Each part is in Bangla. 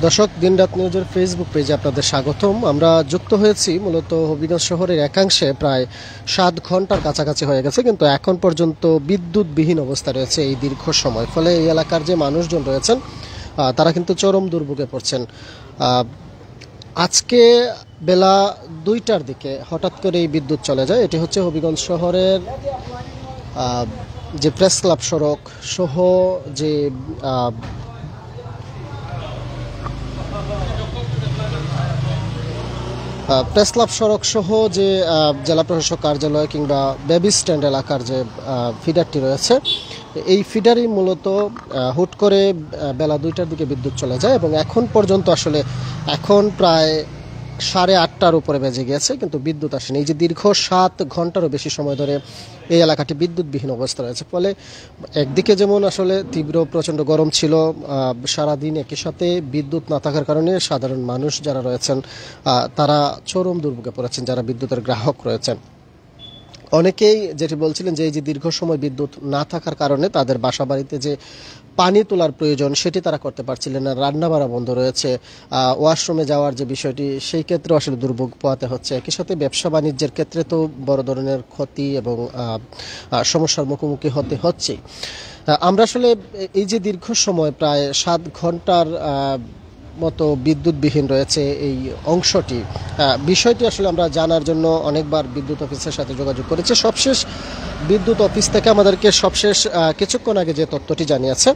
দর্শক, দিনরাত নিউজের ফেসবুক পেজে আপনাদের স্বাগতম। আমরা যুক্ত হয়েছি মূলত হবিগঞ্জ শহরের একাংশে প্রায় 7 ঘন্টার কাছাকাছি হয়ে গেছে, কিন্তু এখন পর্যন্ত বিদ্যুৎবিহীন অবস্থা রয়েছে এই দীর্ঘ সময়। ফলে এই এলাকার যে মানুষজন রয়েছেন তারা কিন্তু চরম দুর্ভোগে পড়ছেন। আজকে বেলা 2টার দিকে হঠাৎ করে এই বিদ্যুৎ চলে যায়। এটি হচ্ছে হবিগঞ্জ শহরের যে প্রেস ক্লাব সড়ক সহ যে প্রেস ক্লাব সড়ক সহ যে জেলা প্রশাসক কার্যালয় কিংবা বেবি স্ট্যান্ড এলাকার যে ফিডারটি রয়েছে, এই ফিডারই মূলত হুট করে বেলা 2টার দিকে বিদ্যুৎ চলে যায় এবং এখন পর্যন্ত আসলে এখন প্রায় 8:30টার উপরে বেজে গিয়েছে, কিন্তু বিদ্যুৎ আসেনি। এই যে দীর্ঘ 7 ঘন্টারও বেশি সময় ধরে এই এলাকাটি বিদ্যুৎবিহীন অবস্থা রয়েছে। ফলে একদিকে যেমন আসলে তীব্র প্রচণ্ড গরম ছিল সারাদিন, একই সাথে বিদ্যুৎ না থাকার কারণে সাধারণ মানুষ যারা রয়েছেন তারা চরম দুর্ভোগে পড়েছেন, যারা বিদ্যুতের গ্রাহক রয়েছেন। অনেকেই যেটি বলছিলেন যে এই যে দীর্ঘ সময় বিদ্যুৎ না থাকার কারণে তাদের বাসা বাড়িতে যে পানি তোলার প্রয়োজন সেটি তারা করতে পারছিলেন না, রান্না বাড়া বন্ধ রয়েছে, ওয়াশরুমে যাওয়ার যে বিষয়টি সেই ক্ষেত্রে আসলে দুর্ভোগ পোহাতে হচ্ছে। একই সাথে ব্যবসা বাণিজ্যের ক্ষেত্রে তো বড় ধরনের ক্ষতি এবং সমস্যার মুখোমুখি হতে হচ্ছেই। আমরা আসলে এই যে দীর্ঘ সময় প্রায় 7 ঘন্টার মতো বিদ্যুৎবিহীন রয়েছে এই অংশটি, বিষয়টি আসলে আমরা জানার জন্য অনেকবার বিদ্যুৎ অফিসের সাথে যোগাযোগ করেছি। সবশেষ বিদ্যুৎ অফিস থেকে আমাদেরকে সবশেষ কিছুক্ষণ আগে যে তথ্যটি জানিয়েছে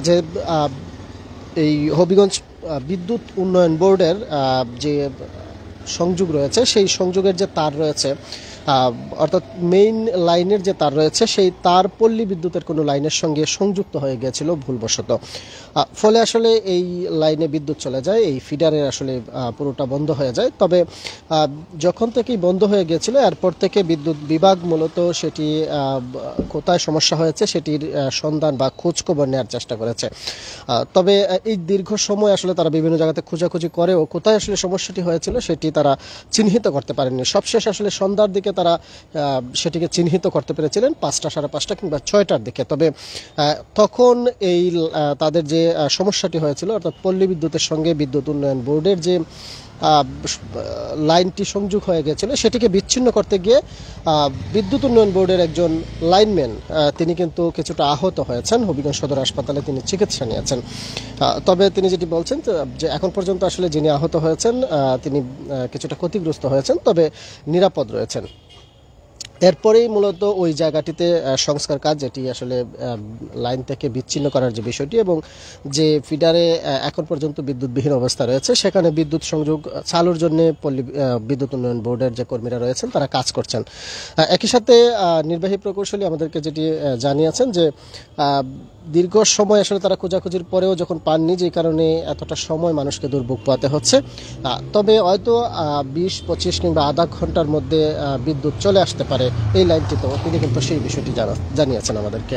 যে এই হবিগঞ্জ বিদ্যুৎ উন্নয়ন বোর্ডের যে সংযোগ রয়েছে, সেই সংযোগের যে তার রয়েছে অর্থাৎ মেইন লাইনের যে তার রয়েছে, সেই তার পল্লী বিদ্যুতের কোনো লাইনের সঙ্গে সংযুক্ত হয়ে গিয়েছিল ভুলবশত। ফলে আসলে এই লাইনে বিদ্যুৎ চলে যায়, এই ফিডারের আসলে পুরোটা বন্ধ হয়ে যায়। তবে যখন থেকেই বন্ধ হয়ে গিয়েছিল এরপর থেকে বিদ্যুৎ বিভাগ মূলত সেটি কোথায় সমস্যা হয়েছে সেটির সন্ধান বা খোঁজখবর নেওয়ার চেষ্টা করেছে। তবে এই দীর্ঘ সময় আসলে তারা বিভিন্ন জায়গাতে খোঁজাখুঁজি করেও কোথায় আসলে সমস্যাটি হয়েছিল সেটি তারা চিহ্নিত করতে পারেননি। সবশেষ আসলে সন্ধ্যার দিকে তারা সেটিকে চিহ্নিত করতে পেরেছিলেন 5টা, 5:30 কিংবা 6টার দিকে। তবে তখন এই তাদের যে সমস্যাটি হয়েছিল অর্থাৎ পল্লী বিদ্যুতের সঙ্গে বিদ্যুৎ উন্নয়ন বোর্ডের যে লাইনটি সংযোগ হয়ে গেছিল সেটিকে বিচ্ছিন্ন করতে গিয়ে বিদ্যুৎ উন্নয়ন বোর্ডের একজন লাইনম্যান তিনি কিন্তু কিছুটা আহত হয়েছেন। হবিগঞ্জ সদর হাসপাতালে তিনি চিকিৎসা নিয়েছেন। তবে তিনি যেটি বলছেন যে এখন পর্যন্ত আসলে যিনি আহত হয়েছেন তিনি কিছুটা ক্ষতিগ্রস্ত হয়েছেন, তবে নিরাপদ রয়েছেন। এরপরেই মূলত ওই জায়গাটিতে সংস্কার কাজ, যেটি আসলে লাইন থেকে বিচ্ছিন্ন করার যে বিষয়টি এবং যে ফিডারে এখন পর্যন্ত বিদ্যুৎবিহীন অবস্থা রয়েছে সেখানে বিদ্যুৎ সংযোগ চালুর জন্য পল্লী বিদ্যুৎ উন্নয়ন বোর্ডের যে কর্মীরা রয়েছেন তারা কাজ করছেন। একই সাথে নির্বাহী প্রকৌশলী আমাদেরকে যেটি জানিয়েছেন যে দীর্ঘ সময় আসলে তারা খোঁজাখুঁজির পরেও যখন পাননি, যে কারণে এতটা সময় মানুষকে দুর্ভোগ পোহাতে হচ্ছে। তবে হয়তো 20-25 কিংবা আধা ঘন্টার মধ্যে বিদ্যুৎ চলে আসতে পারে এই লাইনটিতেও, তিনি কিন্তু সেই বিষয়টি জানিয়েছেন আমাদেরকে।